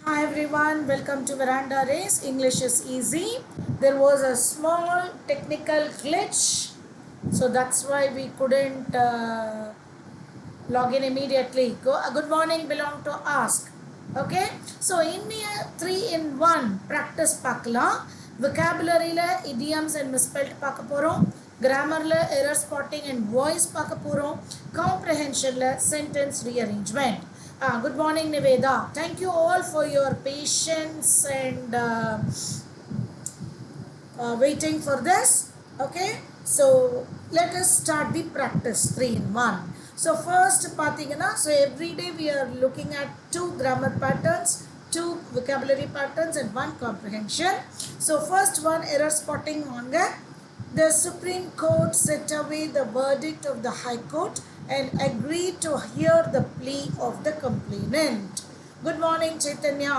Hi everyone, welcome to Veranda Race. English is easy. There was a small technical glitch, so that's why we couldn't log in immediately. Good morning belong to ask. Okay, so in 3 in 1 practice பார்க்கலாம். Vocabularyல idioms and misspelled பார்க்க போறோம். Grammarல error spotting and voice பார்க்க போறோம். Comprehensionல sentence rearrangement. Good morning Niveda. Thank you all for your patience and waiting for this. Okay, so let us start the practice 3 in 1. So first pathina, so every day we are looking at 2 grammar patterns, 2 vocabulary patterns and 1 comprehension. So first one, error spotting vanga. The Supreme Court set away the verdict of the High Court and agreed to hear the plea of the complainant. Good morning Chaitanya.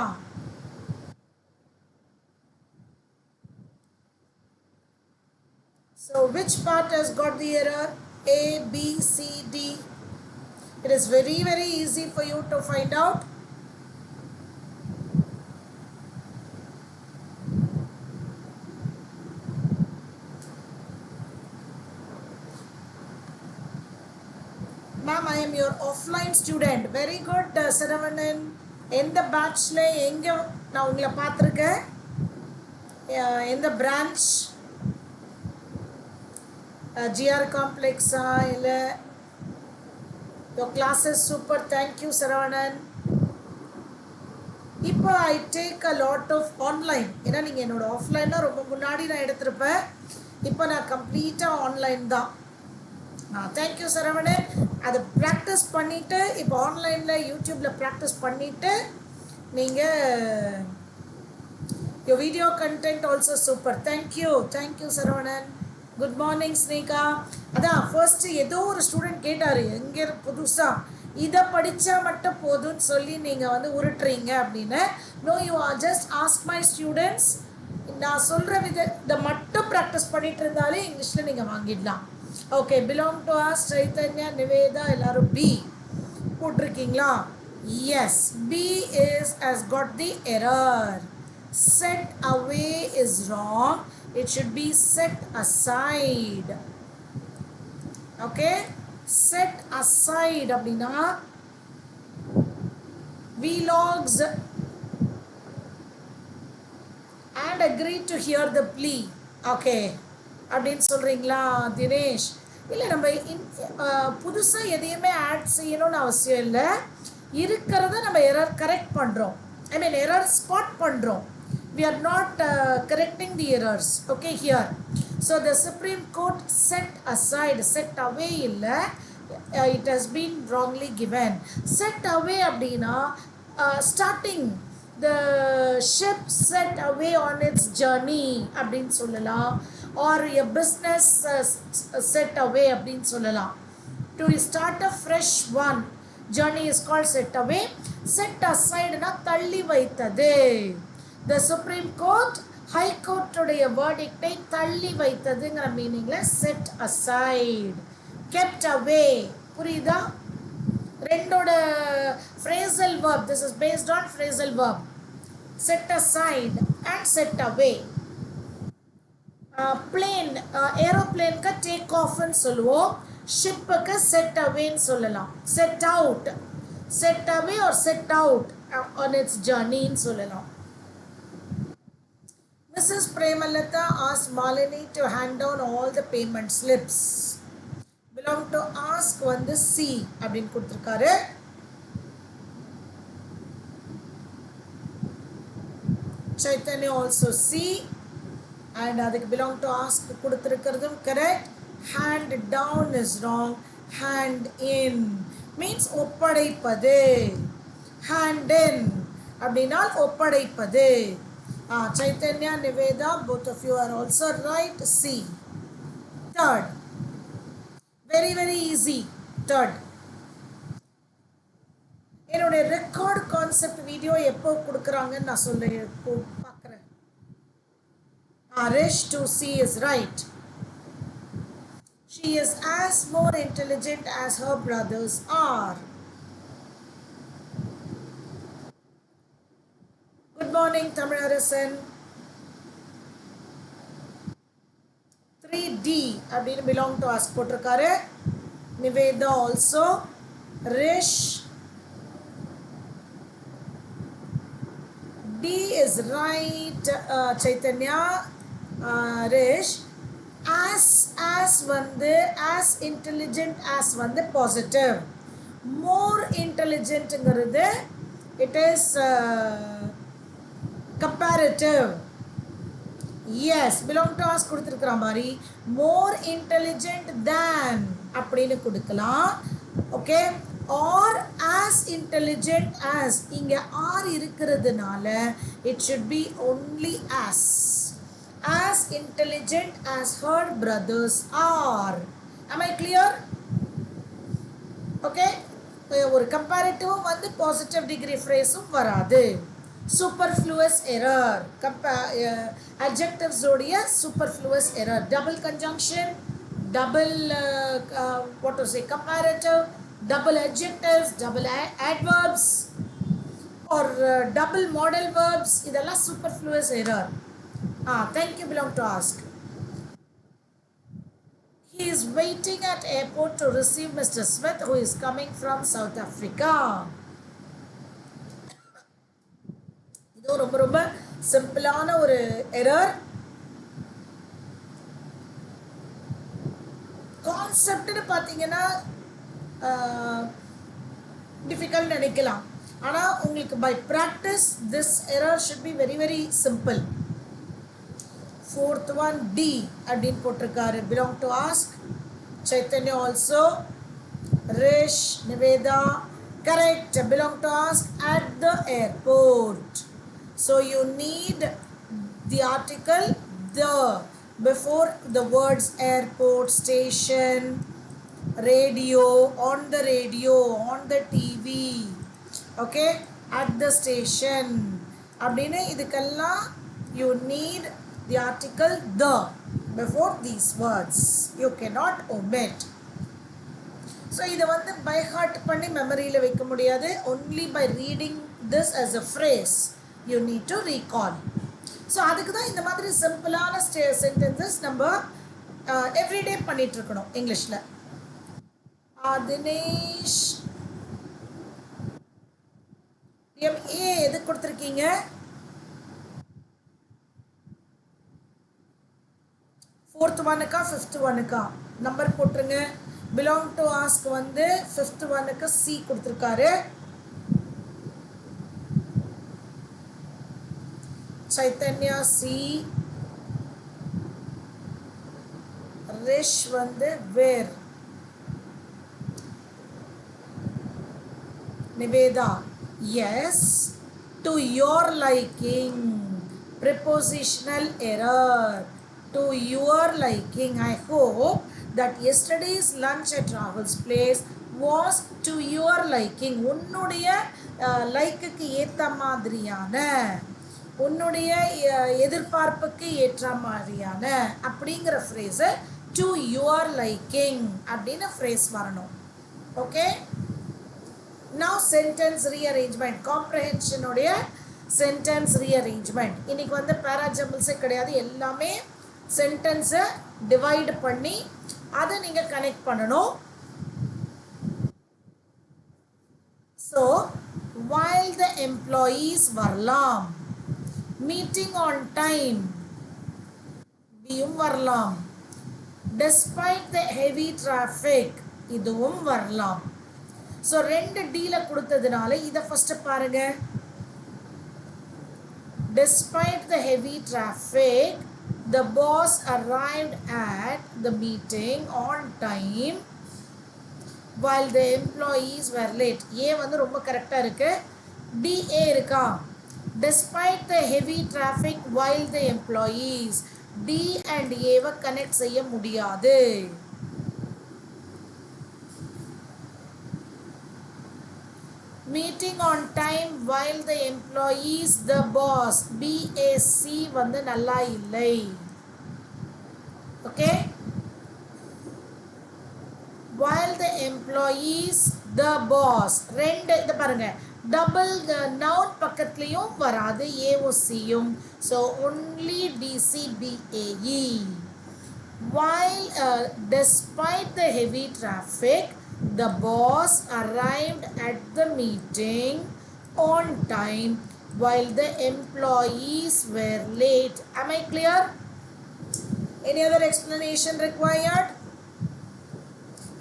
So which part has got the error? A, B, C, D. It is very easy for you to find out. Ma'am, I am your offline student. Very good, Saravanan. In the batch la enga na ungala paathirken. In the branch GR complex illa your class is super. Thank you Saravanan. இப்போ I take a lot of online. ஏன்னா நீங்கள் என்னோட ஆஃப்லைன்னா ரொம்ப முன்னாடி நான் எடுத்திருப்பேன். இப்போ நான் கம்ப்ளீட்டாக ஆன்லைன் தான். தேங்க்யூ சரவணன். அதை ப்ராக்டிஸ் பண்ணிவிட்டு இப்போ ஆன்லைனில் யூடியூப்பில் ப்ராக்டிஸ் பண்ணிவிட்டு நீங்கள் your video content also super. Thank you Saravanan. Good morning Sneha. அதான் ஃபர்ஸ்ட்டு ஏதோ ஒரு ஸ்டூடெண்ட் கேட்டார், எங்கே புதுசாக இதை படித்தா மட்டும் போதும்னு சொல்லி நீங்கள் வந்து உருட்டுறீங்க அப்படின்னு. No, you are just ask my students. நான் சொல்கிற இதை மட்டும் ப்ராக்டிஸ் பண்ணிட்டு இருந்தாலே இங்கிலீஷில் நீங்கள் வாங்கிடலாம். Okay, belong to us Chaitanya Nivetha எல்லாரும் பி போட்டிருக்கீங்களா? Yes, B is has got the error. Set away is wrong. It should be set aside. Okay, set aside அப்படின்னா vlogs and agreed to hear the plea. Okay, அப்படின்னு சொல்கிறீங்களா தினேஷ்? இல்லை, நம்ம புதுசாக எதையுமே add செய்யணும்னு அவசியம் இல்லை. இருக்கிறத நம்ம எரர் கரெக்ட் பண்ணுறோம். ஐ மீன் எரர் ஸ்பாட் பண்ணுறோம். We are not correcting the errors. Okay, here. So the Supreme Court set aside, set away illa, it has been wrongly given. Set away abdina starting the ship set away on its journey abdin sollalam, or a business set away abdin sollalam. To start a fresh one, journey is called set away. Set aside na thalli vaithathu. The Supreme Court, High Court உடைய verdictை தள்ளி வைத்ததுங்கிற மீனிங்ல set aside, kept away. புரியுதா? ரெண்டோட phrasal verb, this is based on phrasal verb. Set aside and set away. Plane, aeroplane ka take off ன்னு சொல்லுவோம். Ship ka set away ன்னு சொல்லலாம். Set out, set away or set out on its journey ன்னு சொல்லலாம். Mrs. Premalata asked Malini to hand down all the payment slips. Belong to ask வந்து C அப்படின்னு கொடுத்துருக்காரு. Chaitanya also C, and அதுக்கு belong to ask கொடுத்துருக்கிறதும் correct. Hand down is wrong. Hand in means ஒப்படைப்பது. Hand in அப்படின்னால் ஒப்படைப்பது. Chaitanya, Niveda, both of you are also right. C. Third. Very easy. Third. என்னோட record concept video எப்போ கொடுக்குறாங்கன்னு நான் சொல்ல பார்க்குறேன். Arish to C is right. She is as more intelligent as her brothers are. morning, Tamilarasan. 3D அப்படின்னு belong to us போட்டிருக்காரு. Niveda also. Rish. D is right. Chaitanya. Rish. As வந்து as intelligent as வந்து positive. More intelligentங்கிறது it is comparative. Yes, belong to us கொடுத்திருக்கிற மாதிரி more intelligent than அப்படின்னு கொடுக்கலாம். Okay, or as intelligent as இங்க r இருக்கிறதுனால it should be only as intelligent as her brothers are. Am I clear? Okay, ஒரு comparative வந்து positive degree phrase-உம் வராது. Superfluous error. Adjectives உடைய superfluous error. Double conjunction, double what to say, comparative, double adjectives, double adverbs, or double modal verbs. இதெல்லாம் superfluous error. Thank you, belong to ask. He is waiting at airport to receive Mr. Smith, who is coming from South Africa. இது ரொம்ப ரொம்ப சிம்பிளான ஒரு error. கான்செப்ட்னு பார்த்தீங்கன்னா difficult நினைக்கலாம். ஆனால் உங்களுக்கு by practice this error should be very very simple. Fourth one D அப்படின்னு போட்டிருக்காரு. Belong to ask. Chaitanya also. Rish, Niveda. Correct. Belong to ask at the airport. So you need the article the before the words airport, station, radio, on the radio, on the TV. Okay, at the station. அப்படின்னு இதுக்கெல்லாம் you need the article the before these words. You cannot omit. So இதை வந்து by heart பண்ணி மெமரியில் வைக்க முடியாது. Only by reading this as a phrase you need to recall. So அதுக்கு தான் இந்த மாதிரி சிம்பிளான sentences நம்ம everyday பண்ணிட்டு இருக்கணும் இங்கிலீஷில். தினேஷ் ஏ எது கொடுத்துருக்கீங்க? ஃபோர்த் ஒன்னுக்கா ஃபிஃப்த் ஒன்னுக்கா நம்பர் போட்டுருங்க. பிலாங் டு ஆஸ்க் வந்து ஃபிஃப்த் ஒன்னுக்கு சி கொடுத்துருக்காரு. சைத்தன்யா சி. ரிஷ் வந்து where. Nivetha yes. To your liking. prepositional error. To your liking. I hope that yesterday's lunch at Rahul's place was to your liking. உன்னுடைய லைக்குக்கு ஏற்ற மாதிரியான, உன்னுடைய எதிர்பார்ப்புக்கு ஏற்ற மாதிரியான அப்படிங்கிற ஃப்ரேஸை to your liking அப்படின்னு ஃப்ரேஸ் வரணும். Okay, now sentence rearrangement. comprehension உடைய sentence rearrangement. இன்னைக்கு வந்து பேராஜம்பிள்ஸே கிடையாது, எல்லாமே சென்டென்ஸை டிவைட் பண்ணி அதை நீங்கள் கனெக்ட் பண்ணணும். ஸோ while the employees வரலாம். மீட்டிங் ஆன் டைம் இதையும் வரலாம். despite the heavy traffic இதுவும் வரலாம். ஸோ ரெண்டு டீல கொடுத்ததுனால இதை ஃபஸ்ட்டு பாருங்க. despite the heavy traffic the boss arrived at the meeting on time while the employees were late. ஏ வந்து ரொம்ப கரெக்டாக இருக்கு. DA இருக்கா? despite the heavy traffic while the employees. D and A-வை கனெக்ட் செய்ய முடியாது. meeting on time while the employees the boss. BAC வந்து நல்லா இல்லை. okay, while the employees the boss. ரெண்டு இது பாருங்க, டபுள் நவுன் பக்கத்துலேயும் வராது ஏஓசியும். So only DCBAE. While despite the heavy traffic, the boss arrived at the meeting on time while the employees were late. Am I clear? Any other explanation required?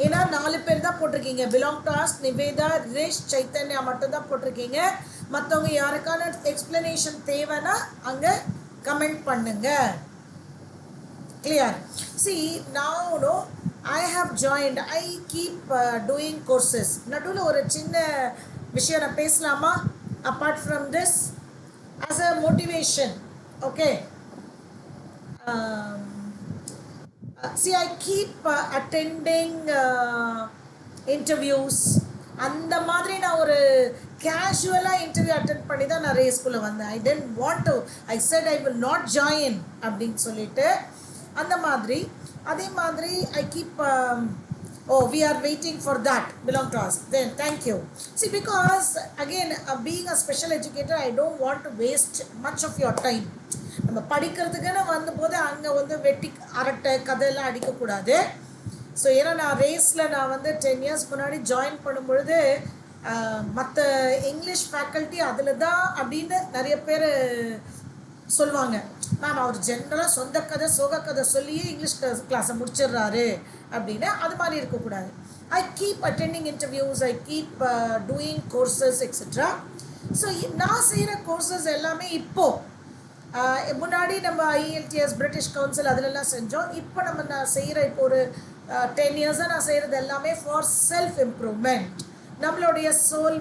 ஏன்னா 4 பேர் தான் போட்டிருக்கீங்க. Belong to us, Nivetha, Rish, Chaitanya மட்டும் தான் போட்டிருக்கீங்க. மற்றவங்க யாருக்கான explanation தேவைன்னா அங்கே கமெண்ட் பண்ணுங்க. Clear? See, now no, I have joined. I keep doing courses. நடுவில் ஒரு சின்ன விஷயம் நான் பேசலாமா? Apart from this, as a motivation, okay? See, I keep attending interviews. அந்த மாதிரி நான் ஒரு கேஷுவலாக இன்டர்வியூ அட்டென்ட் பண்ணி தான் நான் ரேஸ்குள்ளே வந்தேன். I didn't want to, I said I will not join அப்படின்னு சொல்லிட்டு அந்த மாதிரி. அதே மாதிரி I keep we are waiting for that, belong to us. Then thank you. See, because again being a special educator, I don't want to waste much of your time. நம்ம படிக்கிறதுக்குன்னு வந்தபோது அங்கே வந்து வெட்டி அரட்டை கதையெல்லாம் அடிக்கக்கூடாது. ஸோ ஏன்னா நான் ரேஸில் நான் வந்து 10 years முன்னாடி ஜாயின் பண்ணும்பொழுது மற்ற இங்கிலீஷ் ஃபேக்கல்ட்டி அதில் தான் அப்படின்னு நிறைய பேர் சொல்லுவாங்க. மேம் அவர் ஜென்ரலாக சொந்த கதை சோக கதை சொல்லியே இங்கிலீஷ் கிளாஸை முடிச்சிடுறாரு அப்படின்னு. அது மாதிரி இருக்கக்கூடாது. I keep attending interviews, I keep doing courses etcetera. So நான் செய்கிற கோர்சஸ் எல்லாமே இப்போது முன்னாடி நம்ம IELTS பிரிட்டிஷ் கவுன்சில் அதிலெல்லாம் செஞ்சோம். இப்போ நான் செய்கிற இப்போ ஒரு 10 yearsஸாக நான் செய்கிறது எல்லாமே ஃபார் செல்ஃப் இம்ப்ரூவ்மெண்ட், நம்மளுடைய சோல்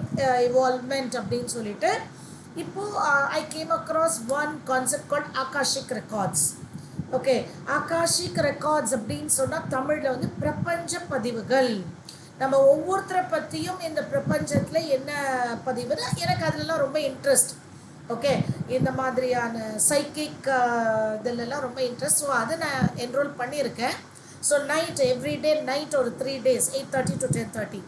இவால்வ்மெண்ட் அப்படின்னு சொல்லிட்டு. இப்போது I came across one concept called Akashic records. Okay, Akashic records அப்படின்னு சொன்னால் தமிழில் வந்து பிரபஞ்ச பதிவுகள். நம்ம ஒவ்வொருத்தரை பற்றியும் இந்த பிரபஞ்சத்தில் என்ன பதிவுன்னு எனக்கு அதிலெல்லாம் ரொம்ப இன்ட்ரெஸ்ட். ஓகே, இந்த மாதிரியான சைக்கிக் இதிலெல்லாம் ரொம்ப இன்ட்ரெஸ்ட். ஸோ அதை நான் என்ரோல் பண்ணியிருக்கேன். ஸோ நைட் எவ்ரிடே நைட் ஒரு 3 days 8:30 to 10:30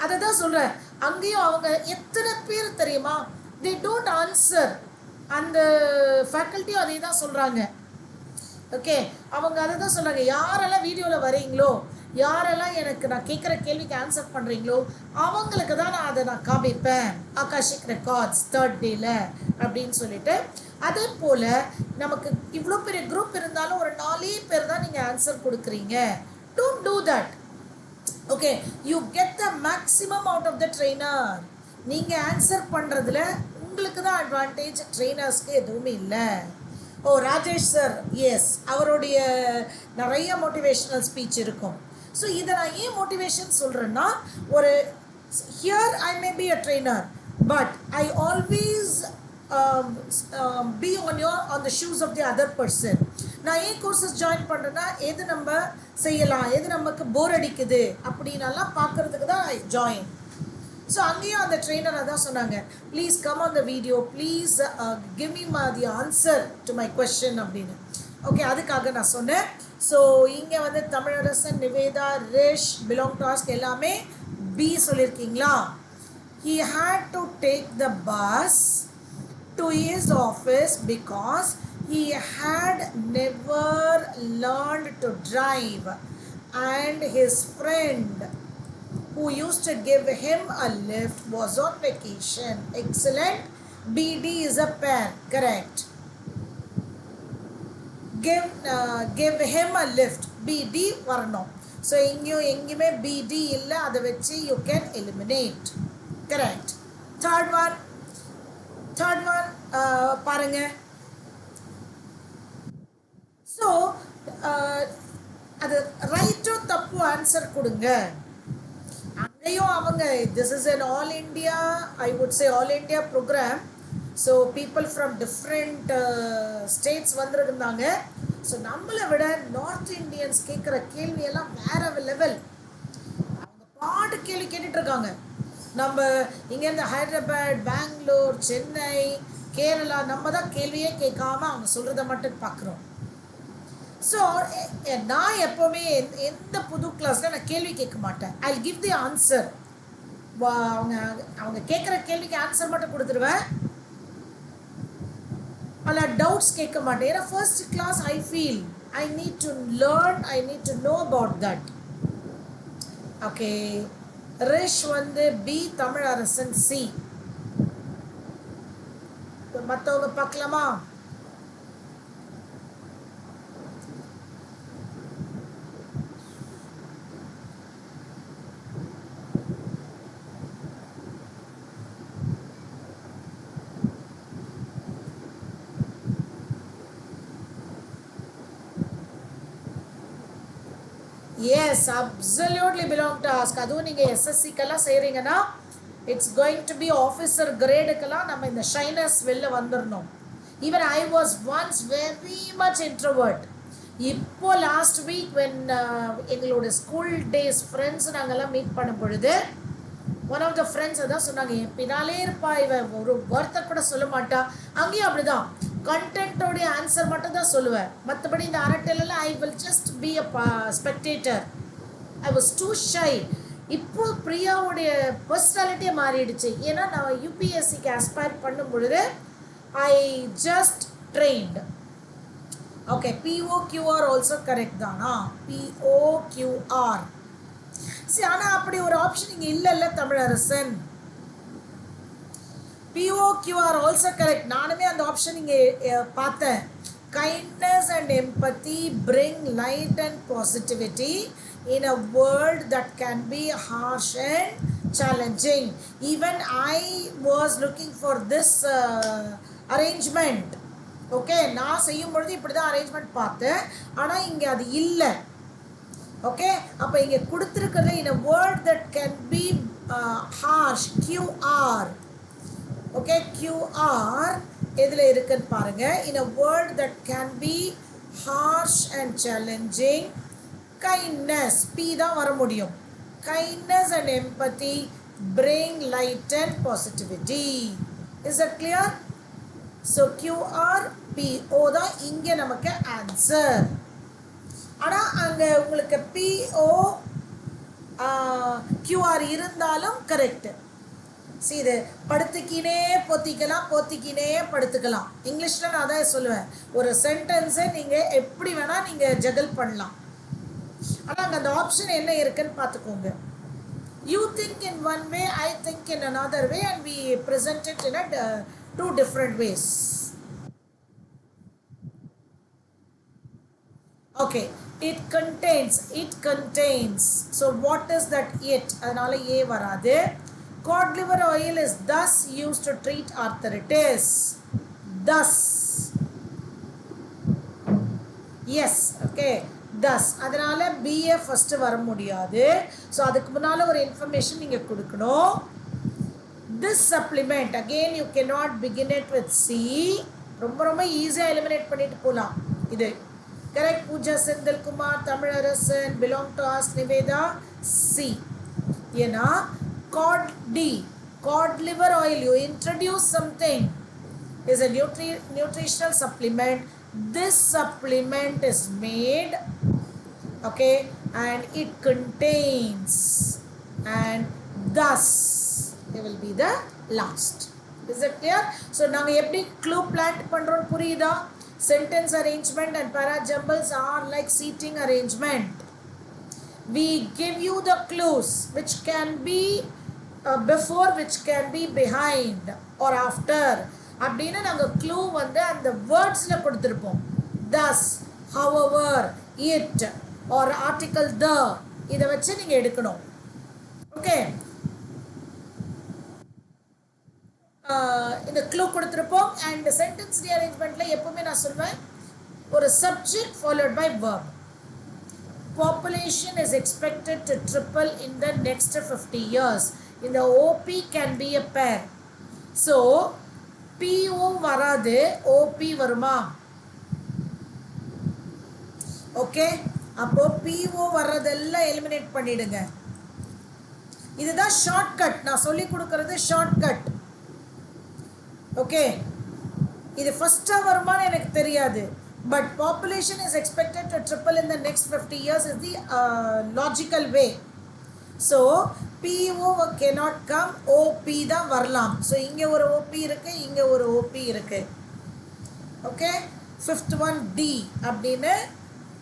அதை தான் சொல்கிறேன். அங்கேயும் அவங்க எத்தனை பேர் தெரியுமா, they don't answer. அந்த ஃபேக்கல்ட்டியும் அதே தான் சொல்கிறாங்க. ஓகே, அவங்க அதை தான் சொல்கிறாங்க. யாரெல்லாம் வீடியோவில் வரீங்களோ, யாரெல்லாம் எனக்கு நான் கேட்குற கேள்விக்கு ஆன்சர் பண்ணுறீங்களோ அவங்களுக்கு தான் நான் அதை நான் காமிப்பேன் ஆகாஷிக் ரெக்கார்ட்ஸ் 3rd டேயில் அப்படின்னு சொல்லிட்டு. அதே போல் நமக்கு இவ்வளோ பெரிய குரூப் இருந்தாலும் ஒரு 4 பேர் தான் நீங்கள் ஆன்சர் கொடுக்குறீங்க. Don't do that. Okay, you get the maximum out of the trainer. நீங்கள் ஆன்சர் பண்ணுறதுல உங்களுக்கு தான் அட்வான்டேஜ், ட்ரெயினர்ஸ்க்கு எதுவுமே இல்லை. ஓ ராஜேஷ் சார், எஸ், அவருடைய நிறைய மோட்டிவேஷ்னல் ஸ்பீச் இருக்கும். ஸோ இதை நான் ஏன் மோட்டிவேஷன் சொல்கிறேன்னா, ஒரு here I may be a trainer but I always be on the shoes of the other person. நான் ஏன் கோர்சஸ் ஜாயின் பண்ணுறேன்னா, எது நம்ம செய்யலாம், எது நமக்கு போர் அடிக்குது அப்படின்னலாம் பார்க்குறதுக்கு தான் ஐ ஜாயின். ஸோ அங்கேயும் அந்த ட்ரெயினர் அதான் சொன்னாங்க, please come on the video, please give me the answer to my question அப்படின்னு. ஓகே, அதுக்காக நான் சொன்னேன். ஸோ இங்கே வந்து Tamilarasan, Nivetha, Rish, belong to us எல்லாமே பி சொல்லியிருக்கீங்களா. he had to take the bus to his office because he had never learned to drive and his friend who used to give him a lift was on vacation. Excellent. BD is a pair. Correct. Give him a lift. BD வரணும். So எங்கேயுமே BD இல்லை, அதை வச்சு you can eliminate. Correct. Third one பாருங்க. So அது ரைட்டோ தப்பு answer கொடுங்க. அங்கேயும் அவங்க this is an all India, I would say all India program. So people from different states வந்துருந்தாங்க. ஸோ நம்மளை விட நார்த் இண்டியன்ஸ் கேட்குற கேள்வியெல்லாம் வேறு லெவல். அவங்க பாட்டு கேள்வி கேட்டுட்ருக்காங்க. நம்ம இங்கேருந்து ஹைதராபாத், பெங்களூர், சென்னை, கேரளா, நம்ம தான் கேள்வியே கேட்காம அவங்க சொல்கிறத மட்டும் பார்க்குறோம். ஸோ நான் எப்போவுமே எந்த புது கிளாஸில் நான் கேள்வி கேட்க மாட்டேன். I will give the answer. அவங்க அவங்க கேட்குற கேள்விக்கு ஆன்சர் மட்டும் கொடுத்துருவேன். அதில் டவுட்ஸ் கேட்க மாட்டேன். ஏன்னா first class I feel I need to learn, I need to know about that. Okay, Rish வந்து பி, தமிழரசன் சி. மற்றவங்க பார்க்கலாமா? Yes, absolutely belong task. அதுவும் நீங்கள் எஸ்எஸ்சிக்கெல்லாம் செய்கிறீங்கன்னா it's going to be officer கிரேடுக்கெல்லாம் நம்ம இந்த ஷைனஸ் வெளில வந்துடணும். Even I was once very much introvert. இப்போ லாஸ்ட் வீக் வென் எங்களோட ஸ்கூல் டேஸ் ஃப்ரெண்ட்ஸ் நாங்கள்லாம் மீட் பண்ணும் பொழுது ஒன் ஆஃப் த ஃப்ரெண்ட்ஸ் அதான் சொன்னாங்க, என் பின்னாலே இருப்பா, இவன் ஒரு வார்த்தை கூட சொல்ல மாட்டா. அங்கேயும் அப்படி தான், கண்டென்ட்டோடைய ஆன்சர் மட்டும் தான் சொல்லுவேன். மற்றபடி இந்த அரட்டையிலலாம் I will just be a spectator. I was too shy. இப்போ பிரியாவுடைய பர்சனாலிட்டியே மாறிடுச்சு. ஏன்னா நான் யூபிஎஸ்சிக்கு அஸ்பயர் பண்ணும் பொழுது I just trained. Okay, POQR also correct தானா? பிஓக்யூஆர். சரி, ஆனால் அப்படி ஒரு ஆப்ஷன் இங்கே இல்லைல்ல தமிழரசன். பிஓக்யூஆர் also correct. நானுமே அந்த ஆப்ஷன் இங்கே பார்த்தேன். Kindness and empathy bring light and positivity in a world that can be harsh and challenging. Even I was looking for this arrangement. Okay, நான் செய்யும் பொழுது இப்படி தான் அரேஞ்ச்மெண்ட் பார்த்தேன். ஆனால் இங்கே அது இல்லை. ஓகே, அப்போ இங்கே கொடுத்துருக்கிறது in a world that can be harsh, QR. Okay, QR எதில் இருக்குன்னு பாருங்கள். in a world that can be harsh and challenging, kindness, P தான் வர முடியும். kindness and empathy bring light and positivity. Is that clear? So QR PO தான் இங்கே நமக்கு answer. ஆனால் அங்கே உங்களுக்கு PO QR இருந்தாலும் கரெக்டு. சரி, இது படுத்துக்கினே பொத்திக்கலாம், பொத்திக்கினே படுத்துக்கலாம். இங்கிலீஷில் நான் அதான் சொல்லுவேன், ஒரு சென்டென்ஸை நீங்கள் எப்படி வேணால் நீங்கள் ஜகல் பண்ணலாம். ஆனால் அங்கே அந்த ஆப்ஷன் என்ன இருக்குன்னு பார்த்துக்கோங்க. You think in one way, I think in another way, and we present it in a two different ways. Okay, it contains. So what is that it? அதனால ஏ வராது. Cod liver oil is thus used to treat arthritis. Thus. Yes, okay. Thus. அதனால BA first வர முடியாது. So அதுக்கு முன்னால ஒரு information நீங்க கொடுக்கணும். This supplement, again you cannot begin it with C. ரொம்ப ஈஸியாக எலிமினேட் பண்ணிட்டு போகலாம். இது correct. Pooja Senthilkumar, Tamilarasan, belong to us, Nivetha C. ஏன்னா cod D, cod liver oil, you introduce something, is a nutritional supplement. This supplement is made, okay, and it contains, and thus they will be the last. Is it clear? So நாங்க எப்படி clue plant பண்றோம் புரியுதா? Sentence arrangement and para jumbles are like seating arrangement. We give you the clues which can be before, which can be behind or after. அப்படின்னா நாங்க clue வந்து அந்த wordsல கொடுத்திருப்போம். Thus, however, it or article the, இதை வச்சு நீங்க எடுக்கணும். Okay, இந்த clue கொடுத்துருப்போம். அண்ட் சென்டென்ஸ் ரீஅரேஞ்ச்மெண்ட்டில் எப்பவுமே நான் சொல்வேன், ஒரு subject followed by verb. Population is expected to triple in the next 50 years. இந்த OP can be a pair. So PO வராது, OP வருமா? ஓகே, அப்போ PO வர்றதெல்லாம் எலிமினேட் பண்ணிடுங்க. இதுதான் ஷார்ட்கட். நான் சொல்லி கொடுக்கறது ஷார்ட்கட். ஓகே, இது ஃபஸ்ட்டாக வருமானு எனக்கு தெரியாது. But population is expected to triple in the next 50 years is the logical way. So PO cannot come, OP தான் வரலாம். So இங்க ஒரு OP இருக்கு, இங்க ஒரு OP இருக்கு. Okay, fifth one D அப்படின்னு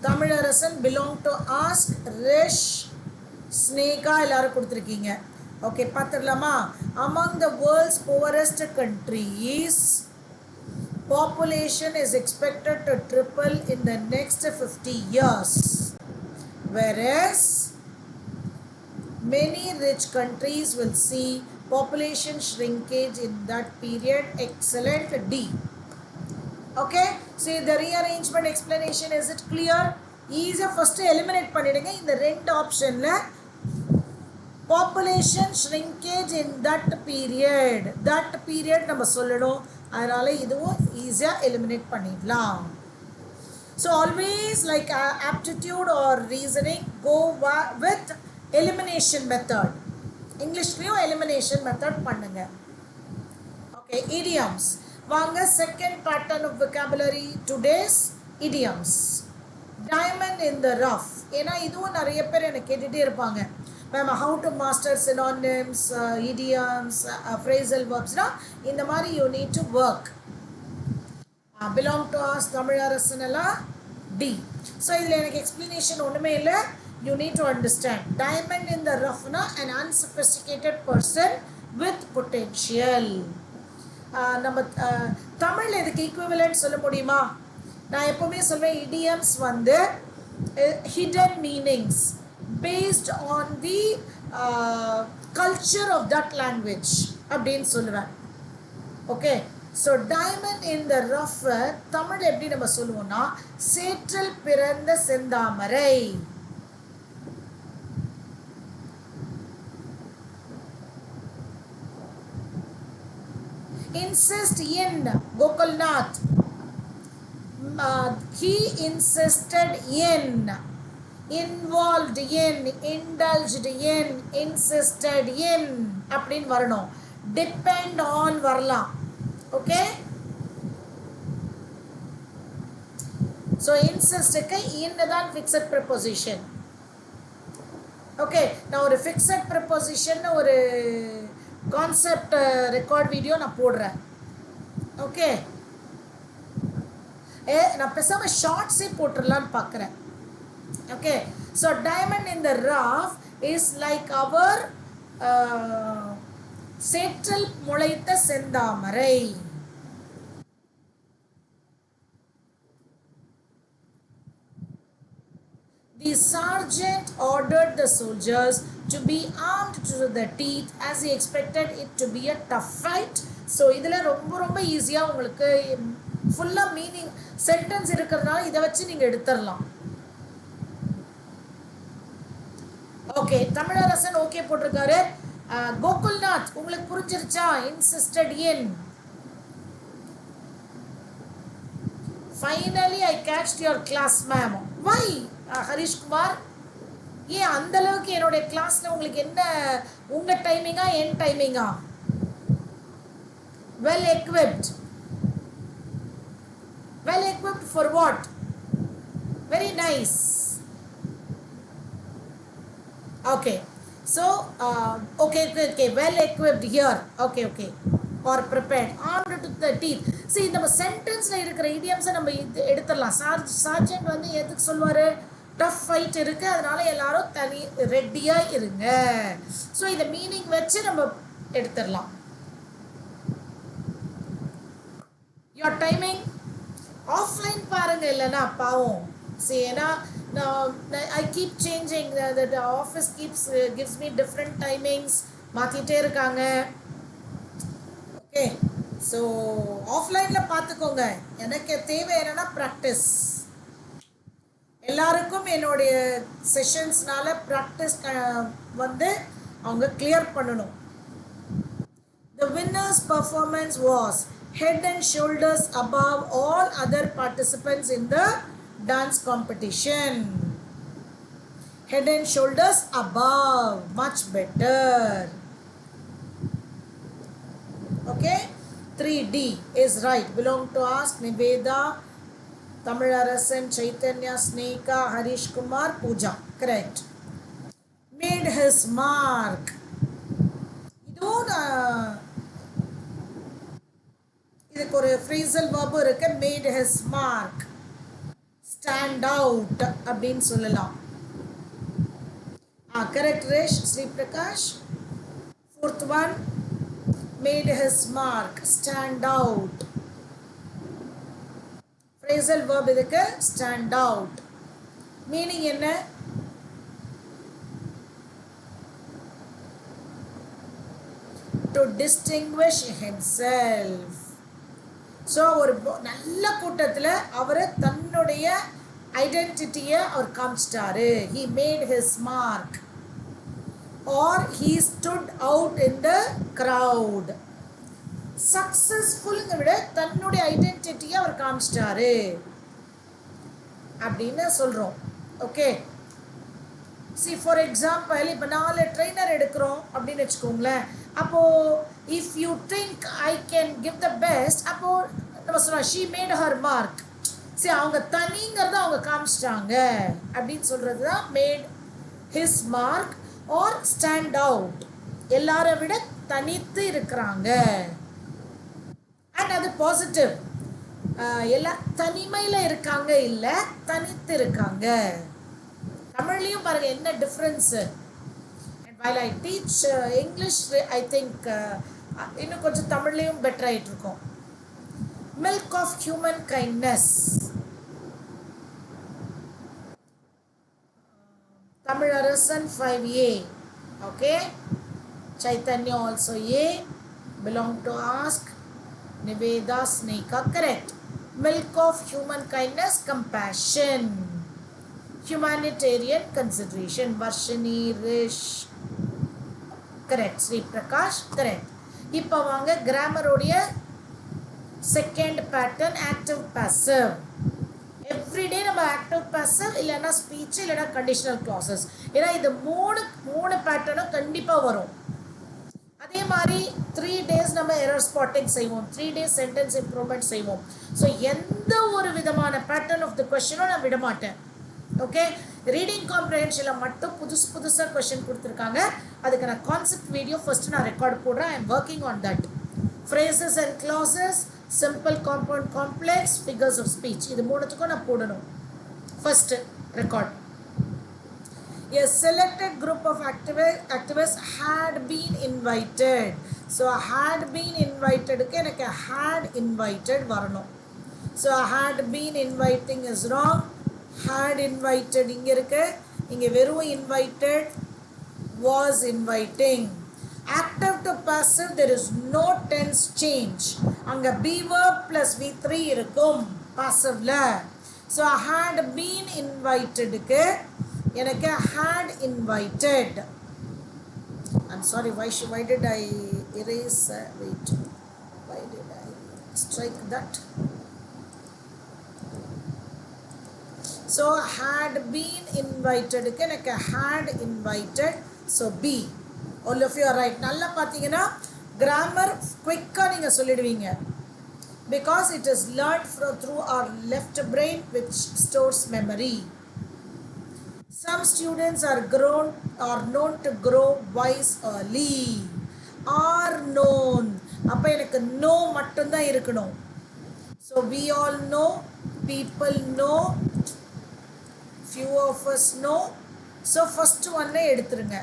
Tamilarasan belong to ask Rish Sneka எல்லாரும் கொடுத்துருக்கீங்க. ஓகே பார்த்துடலாமா? among the world's poorest countries population is expected to triple in the next 50 years, whereas many rich countries will see population shrinkage in that period. Excellent D. Okay, see the rearrangement explanation, is it clear? Easy. First eliminate பண்ணிடுங்க இந்த ரெண்டு ஆப்ஷன்ல population shrinkage in that period நம்ம சொல்லணும். அதனால இதுவும் ஈஸியா eliminate பண்ணிடலாம். So always like aptitude or reasoning, go with elimination method. இங்கிலீஷ்லயும் elimination method பண்ணுங்க. Okay, idioms. வாங்க second pattern of vocabulary, today's idioms. Diamond in the rough. ஏன்னா இதுவும் நிறைய பேர் எனக்கு கேட்டுட்டே இருப்பாங்க, ma'am how to master synonyms, idioms, phrasal verbs na இந்த மாதிரி you need to work. belong to us தமிழரசனலா D. so இதில் எனக்கு explanation ஒன்றுமே இல்லை, you need to understand. Diamond in the rough na an unsophisticated person with potential. நம்ம தமிழில் இதுக்கு equivalent சொல்ல முடியுமா? நான் எப்பவுமே சொல்வேன் idioms வந்து hidden meanings based on the culture of that language அப்படின்னு சொல்லுவேன். ஓகே, ஸோ டைமண்ட் இன் த ரஃப் தமிழ் எப்படி நம்ம சொல்லுவோம்னா சேற்றில் பிறந்த செந்தாமரை. insist in Gokulnath, he insisted in, involved in, indulged in, insisted in அப்படின்னு வரணும். depend on வரலாம். ஓகே, ஸோ இன்சிஸ்டுக்கு இன்னு தான் ஃபிக்ஸட் ப்ரிப்போசிஷன். ஓகே, நான் ஒரு ஃபிக்ஸட் ப்ரிப்போசிஷன் ஒரு கான்செப்ட் ரெக்கார்ட் வீடியோ நான் போடுறேன். ஓகே, நான் பேசாமல் ஷார்ட்ஸே போட்டுடலான்னு பார்க்குறேன். Okay, so diamond in the rough is like our சேற்றில் முளைத்த செந்தாமரை. The sergeant ordered the soldiers to be armed to the teeth as he expected it to be a tough fight. So இதில் ரொம்ப ஈஸியாக உங்களுக்கு ஃபுல்லாக மீனிங் சென்டென்ஸ் இருக்கிறதுனால இதை வச்சு நீங்கள் எடுத்துடலாம். ஓகே, தமிழரசன் ஓகே போட்டிருக்காரு. கோகுல்நாத் உங்களுக்கு புரிஞ்சிருச்சா? Insisted in. Finally I catched your class ma'am. Why Harishkumar, ஏன் அந்த அளவுக்கு என்னுடைய கிளாஸ்ல உங்களுக்கு என்ன, உங்க டைமிங்கா என் டைமிங்கா? Well equipped. Well equipped for what? Very nice. Okay, so okay, well equipped here. Okay, or prepared, armed to the teeth. See, நம்ம சென்டென்ஸ்ல இருக்கிற idioms நம்ம எடுத்துடலாம். சார்ஜென்ட் வந்து எதுக்கு சொல்வாரு? டஃப் ஃபைட் இருக்கு, அதனால எல்லாரும் தனி ரெடியா இருங்க. ஸோ இந்த மீனிங் வச்சு நம்ம எடுத்துடலாம். யோர் டைமிங் ஆஃப்லைன் பாருங்க, இல்லைன்னா பாவம். சரி, ஏன்னா I keep changing, the office gives me different timings, மாத்திட்டே இருக்காங்க. ஓகே, ஸோ ஆஃப்லைனில் பார்த்துக்கோங்க. எனக்கு தேவை என்னன்னா ப்ராக்டிஸ். எல்லாருக்கும் என்னுடைய செஷன்ஸ்னால ப்ராக்டிஸ் வந்து அவங்க கிளியர் பண்ணணும். The winner's performance was head and shoulders above all other participants in the dance competition. Head and shoulders above, much better. Okay, 3D is right. Belong to us Niveda, Tamilarasan, Chaitanya, Sneka, Harish Kumar, Pooja. Correct. Made his mark. இதுவும் இதுக்கு ஒரு phrasal verb இருக்கு. Made his mark. Stand out அப்படின்னு சொல்லலாம். Correct Resh, Sri Prakash. Fourth one, made his mark. Stand out. Phrasal verb இதுக்கு stand out. Meaning என்ன? To distinguish himself. So ஒரு நல்ல கூட்டத்தில் அவர் தன்னுடைய ஐடென்டிட்டியை அவர் காமிச்சிட்டாரு. He made his mark. Or he stood out in the crowd. சக்சஸ்ஃபுல்ங்க விட தன்னுடைய ஐடென்டிட்டியை அவர் காமிச்சிட்டாரு அப்படின்னு சொல்கிறோம். ஓகே, see for example, இப்போ 4 ட்ரெயினர் எடுக்கிறோம் அப்படின்னு வச்சுக்கோங்களேன். அப்போது if you think I can give the best, அப்போது நம்ம சொல்கிறோம் she made her mark. சரி, அவங்க தனிங்கிறத அவங்க காமிச்சிட்டாங்க அப்படின்னு சொல்கிறது தான் made his mark or stand out. எல்லாரை விட தனித்து இருக்கிறாங்க. அண்ட் அது பாசிட்டிவ். எல்லா தனிமையில் இருக்காங்க இல்லை, தனித்து இருக்காங்க. தமிழ்லையும் பாருங்க என்ன difference. And while I teach English, I think இன்னும் கொஞ்சம் தமிழ்லையும் பெட்டர் ஆகிட்டு இருக்கோம். Milk of human kindness, Tamilarasan 5A. Okay, Chaitanya also A, belong to ask, Niveda Sneka, correct. Milk of human kindness, compassion, humanitarian consideration, Varshini, Rish, correct. Sri Prakash, correct. இப்போ வாங்க கிராமரோடைய second pattern, active passive. Everyday நம்ம active passive இல்லைன்னா speech இல்லைன்னா conditional clauses. ஏன்னா இது மூணு பேட்டர்னும் கண்டிப்பாக வரும். அதே மாதிரி 3 days நம்ம எரர் ஸ்பாட்டிங் செய்வோம், 3 days சென்டென்ஸ் இம்ப்ரூவ்மெண்ட் செய்வோம். ஸோ எந்த ஒரு விதமான பேட்டர்ன் ஆஃப் த கொஷனும் நான் விட மாட்டேன். ஓகே, ரீடிங் காம்ப்ரிஹென்ஷனில் மட்டும் புதுசாக கொஷின் கொடுத்துருக்காங்க. அதுக்கு நான் கான்செப்ட் வீடியோ ஃபஸ்ட்டு நான் ரெக்கார்ட் போடுறேன். I am working on that. Phrases and clauses, simple, compound, complex, figures of speech, இது மூணுத்துக்கும் நான் போடணும் first record. A selected group of activists had been invited. So had been invited க்கு எனக்கு had invited வரணும். So had been inviting is wrong. Had invited இங்க இருக்கு, இங்க வெறும் invited, was inviting. Active to passive, there is no tense change. அங்க be verb plus V3 இருக்கும் passiveல. So had been invited க்கு எனக்கு had invited. I'm sorry, why did I erase wait, why did I strike that? So had been invited க்கு எனக்கு had invited, so B. All of you are right. நல்லா பார்த்தீங்கன்னா grammar குயிக்காக நீங்கள் சொல்லிடுவீங்க, because it is learned through our left brain which stores memory. Some students are known to grow wise early. Are known, அப்போ எனக்கு know மட்டும்தான் இருக்கணும். So we all know, people know, few of us know. So first one எடுத்துருங்க,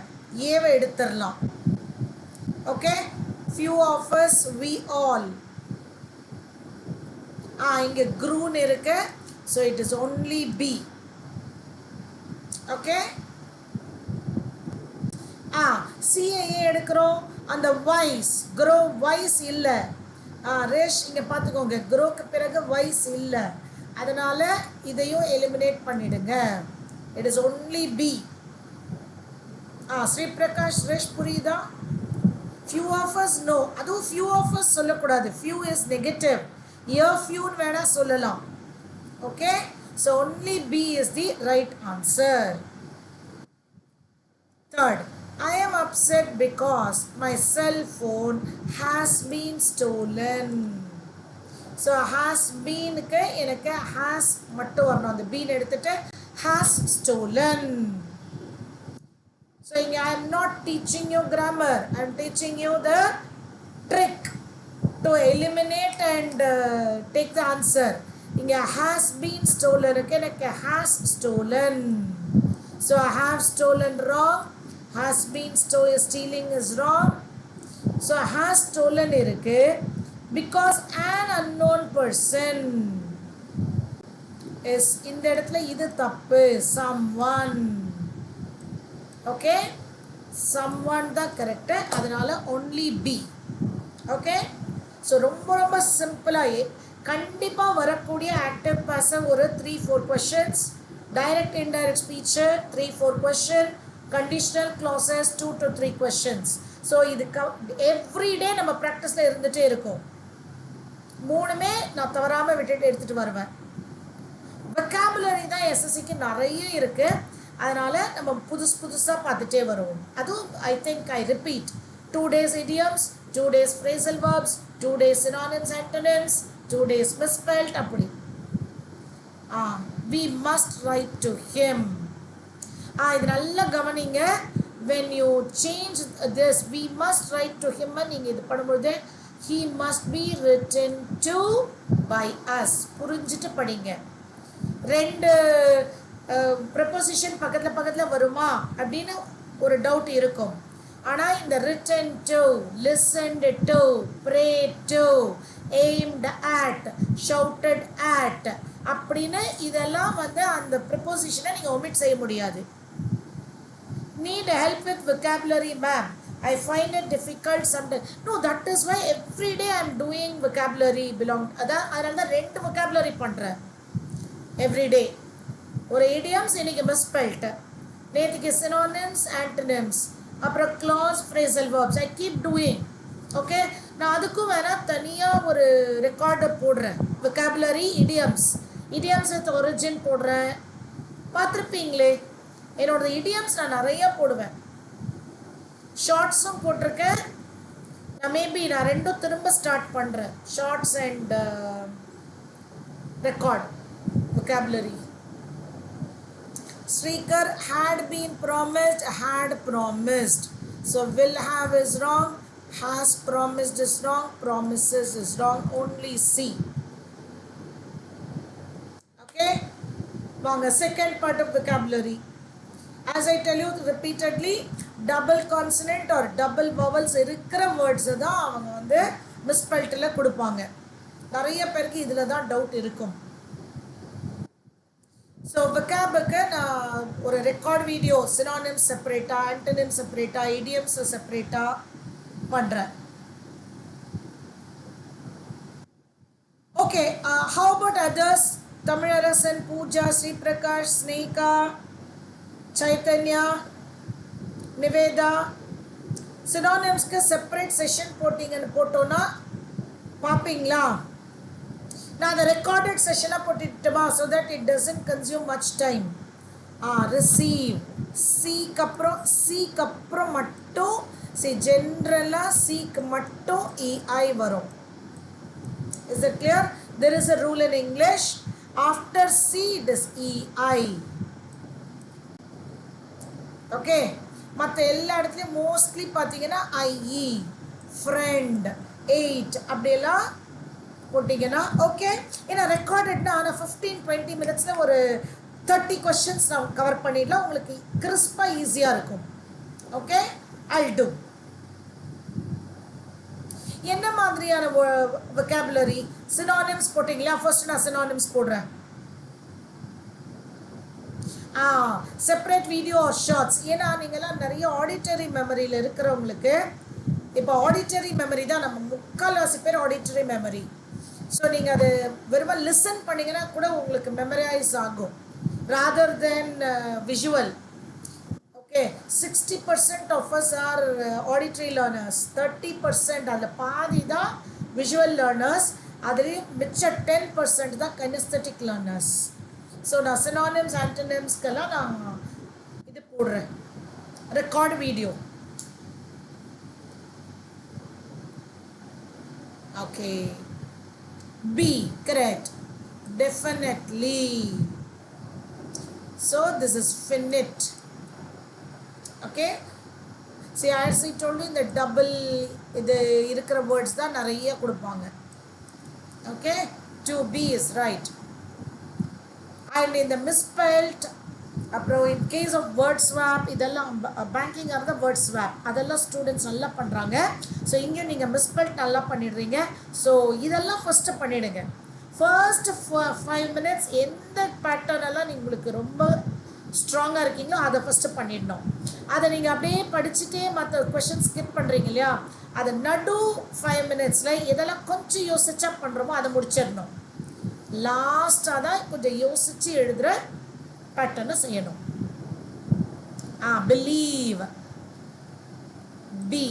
ஏவை எடுத்துடலாம். Okay, few of us, we all. இங்கே grown இருக்கு, so it is only B. Okay, CAA எடுக்கிறோம். அந்த வைஸ், க்ரோ வைஸ் இல்லை. ரேஷ் இங்கே பார்த்துக்கோங்க, க்ரோக்கு பிறகு வைஸ் இல்லை, அதனால் இதையும் எலிமினேட் பண்ணிடுங்க. It is only B. Sri Prakash, ரேஷ் புரியுதா? ஃபியூ ஆஃப் அஸ் நோ, அதுவும் ஃபியூ ஆஃப் அஸ் சொல்லக்கூடாது. ஃபியூ இஸ் நெகட்டிவ், ஃபியூன்னு வேணால் சொல்லலாம். Okay, so only B is the right answer. Third, I am upset because my cell phone has been stolen. So has been க்கு எனக்கு has மட்டும் வரணும். அந்த B எடுத்துட்டு has stolen. So I am not teaching you grammar, I am teaching you the trick to eliminate and take the answer. இங்கே has been stolen இருக்கு, எனக்கு has stolen. So I have stolen wrong, has been stealing is wrong. So has stolen இருக்கு because an unknown person is இந்த இடத்துல இது தப்பு, someone. Okay, someone தான் correct, அதனால only B. ஓகே, ஸோ ரொம்ப ரொம்ப சிம்பிளாக கண்டிப்பாக வரக்கூடிய ஆக்டிவ் பாசிவ் ஒரு 3-4 questions, direct indirect speech 3-4 question, conditional classes 2 to 3 questions. So இது எவ்ரிடே நம்ம ப்ராக்டிஸில் இருந்துகிட்டே இருக்கும். மூணுமே நான் தவறாமல் விட்டுட்டு எடுத்துகிட்டு வருவேன். வெக்காபுலரி தான் எஸ்எஸ்சிக்கு நிறைய இருக்குது, அதனால் நம்ம புதுசாக பார்த்துட்டே வருவோம். அதுவும் I think I repeat 2 days idioms, 2 days phrasal verbs, 2 days synonyms, antonyms, 2 days misspelled அப்படி. We must write to him. இது நல்லா கவனிங்க. When you change this, we must write to him, நீங்கள் இது பண்ணும்போது he must be written to by us. புரிஞ்சுட்டு படிங்க. 2 preposition பக்கத்தில் வருமா அப்படின்னு ஒரு டவுட் இருக்கும். ஆனால் இந்த written to, listened to, prayed to, aimed at, shouted at அப்படின்னு இதெல்லாம் அந்த ப்ரிப்போசிஷனை நீங்கள் ஒமிட் செய்ய முடியாது. Need help with vocabulary, ma'am? I find it difficult sometimes. No, that is why every day I am doing vocabulary. அதனால தான் 2 vocabulary பண்ணுறேன் every day. ஒரு idioms இன்னைக்கு misspelled, நேற்றுக்கு synonyms, antonyms, அப்புறம் clause, phrasal verbs. I keep doing. Okay, நான் அதுக்கும் வேணால் தனியாக ஒரு ரெக்கார்டை போடுறேன். vocabulary, idioms வித் origin போடுறேன். பார்த்துருப்பீங்களே என்னோட idioms நான் நிறையா போடுவேன். ஷார்ட்ஸும் போட்டிருக்கேன். நான் மேபி நான் 2 திரும்ப ஸ்டார்ட் பண்ணுறேன், shorts and record vocabulary. Srikar had been promised, had promised. So will have is wrong, has promised is wrong, promises is wrong, only C. Okay, வாங்க second part of vocabulary. As I tell you repeatedly, double consonant or double vowels இருக்கிற words தான் அவங்க மிஸ்பெல்ட்டில் கொடுப்பாங்க. நிறைய பேருக்கு இதில் தான் doubt இருக்கும். ஸோ வெக்காபுக்கு நான் ஒரு ரெக்கார்ட் வீடியோ சினானிம்ஸ் செப்பரேட்டாக, ஆண்டனிம்ஸ் செப்பரேட்டாக, இடியம்ஸ் செப்பரேட்டாக பண்ணுறேன். Okay, how about others? Tamilarasan, Pooja, Sriprakash, Sneha, Chaitanya, Nivetha. சினானிம்ஸ்க்கு செப்பரேட் செஷன் போட்டோன்னா பார்ப்பீங்களா? நான் அதை ரெக்கார்டட் செஷனாக போட்டுட்டுமா, so that it doesn't consume much time. Receive, சிக்கு அப்புறம் மட்டும் ஜென்ரலாக சிக்கு மட்டும் இஐ வரும். Is it clear? There is a rule in English, after C it is EI. Okay, மற்ற எல்லா இடத்துலையும் மோஸ்ட்லி பார்த்தீங்கன்னா ஐஇ, ஃப்ரெண்ட், 8 அப்படியெல்லாம் போட்டிங்கன்னா ஓகே. ஏன்னா ரெக்கார்டட்னா ஆனால் 15-20 மினிட்ஸில் ஒரு 30 கொஷின்ஸ் நான் கவர் பண்ணிடலாம். உங்களுக்கு கிறிஸ்பாக ஈஸியாக இருக்கும். Okay, I'll do. என்ன மாதிரியான vocabulary? சினானிம்ஸ் போட்டிங்களா? ஃபர்ஸ்ட் நான் சினானிம்ஸ் போடுறேன். Separate video or shorts. ஏன்னா நீங்கள்லாம் நிறைய ஆடிட்டரி மெமரியில் இருக்கிறவங்களுக்கு, இப்போ ஆடிட்டரி மெமரி தான் நம்ம முக்கால்வாசி பேர் ஆடிட்டரி மெமரி. ஸோ நீங்கள் அது வெறும் லிசன் பண்ணிங்கன்னா கூட உங்களுக்கு மெமரைஸ் ஆகும் rather than visual. Okay, 60% of us are auditory learners, 30% அதில் பாதி தான் விஷுவல் லேர்னர்ஸ், அதுலேயும் மிச்ச 10% தான் கைனஸ்தட்டிக் லேர்னர்ஸ். ஸோ நான் சினானிம்ஸ், ஆண்டனிம்ஸ்க்கெல்லாம் நான் இது போடுறேன் record video. Okay, B, correct, definitely. So this is finite. Okay, see, as I told you, in the double இது இருக்கிற words தான் நிறைய கொடுப்பாங்க. Okay, to be is right. And in the misspelled, அப்புறம் in case of word swap, இதெல்லாம் banking or the word swap, அதெல்லாம் students நல்லா பண்ணுறாங்க. ஸோ இங்கே நீங்கள் மிஸ்பெல்ட் நல்லா பண்ணிடுறீங்க. ஸோ இதெல்லாம் ஃபஸ்ட்டு பண்ணிவிடுங்க. ஃபர்ஸ்ட் 5 minutes எந்த பேட்டர்னெல்லாம் உங்களுக்கு ரொம்ப ஸ்ட்ராங்காக இருக்கீங்களோ அதை ஃபஸ்ட்டு பண்ணிடணும். அதை நீங்கள் அப்படியே படிச்சுட்டே மற்ற கொஷின் ஸ்கிப் பண்ணுறீங்க இல்லையா, அதை நடு 5 minutesல எதெல்லாம் கொஞ்சம் யோசிச்சா பண்ணுறோமோ அதை முடிச்சிடணும். லாஸ்ட்டாக தான் கொஞ்சம் யோசித்து எழுதுகிற பேட்டர்னை செய்யணும். பிலீவ், பி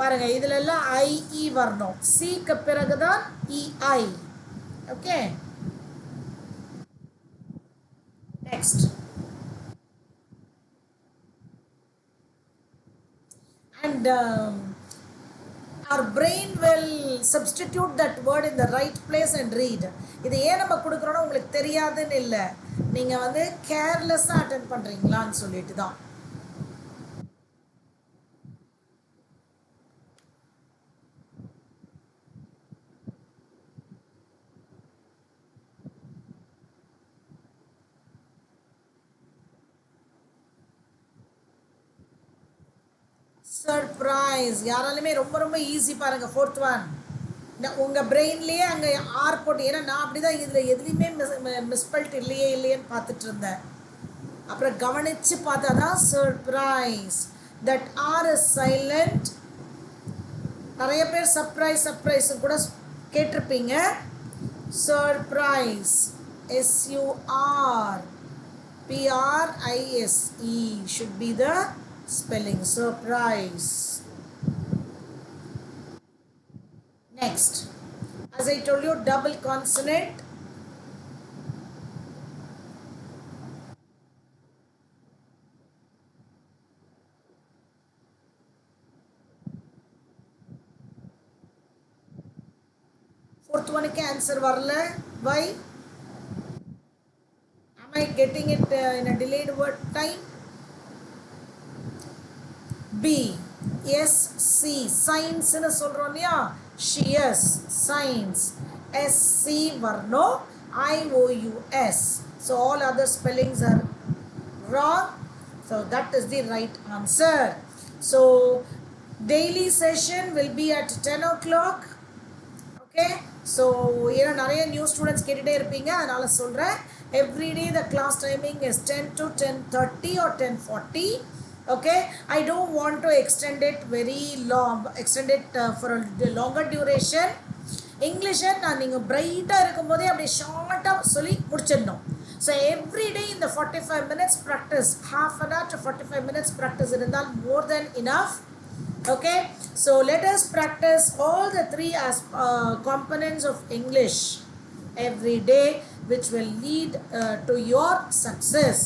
பாருங்க, இதுல எல்லாம் ஐஇ வரணும். சிக்கு பிறகுதான் EI. Okay, next. And our brain will substitute that word in the right place and read. இது ஏன் நம்ம கொடுக்குறோன்னா உங்களுக்கு தெரியாதுன்னு இல்லை, நீங்கள் வந்து கேர்லெஸ்ஸாக அட்டென்ட் பண்ணுறீங்களான்னு சொல்லிட்டு தான். சர்ப்ரைஸ் யாராலுமே ரொம்ப ரொம்ப ஈஸி. பாருங்கள், 4th one உங்கள் பிரெயின்லேயே அங்கே ஆர் போட்டு, ஏன்னா நான் அப்படி தான் இதில் எதுலேயுமே மிஸ்பெல்ட் இல்லையேன்னு பார்த்துட்டு இருந்தேன். அப்புறம் கவனித்து பார்த்தா தான் surprise. That R is silent. நிறைய பேர் சர்ப்ரைஸ் கூட கேட்டிருப்பீங்க. Surprise, SURPRISE should be the spelling. Surprise. Next, as I told you, double consonant. Fourth one ke answer varala. Why? Am I getting it in a delayed word time? B, SC, science ன்னு சொல்றோம் இல்லையா, shears, science. SC வரணும், IOUS. So all other spellings are wrong. So that is the right answer. So daily session will be at 10 o'clock. Okay, so ஏன்னா நிறைய new students கேட்டுகிட்டே இருப்பீங்க, அதனால சொல்கிறேன். Every day the class timing is 10 to 10:30 or 10:40. Okay, I don't want to extend it very long, for a longer duration. English நான் நீங்கள் பிரைட்டாக இருக்கும் போதே அப்படியே ஷார்ட்டாக சொல்லி முடிச்சிடணும். So every day in the 45 minutes practice, half an hour to 45 minutes practice இருந்தால் more than enough. Okay, so let us practice all the 3 as components of English every day, which will lead to your success.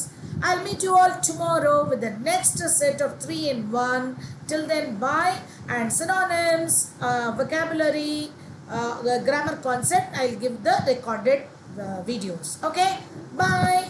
I'll meet you all tomorrow with the next set of 3 in 1. Till then, bye. And synonyms, vocabulary, grammar concept, I'll give the recorded videos. Okay, bye.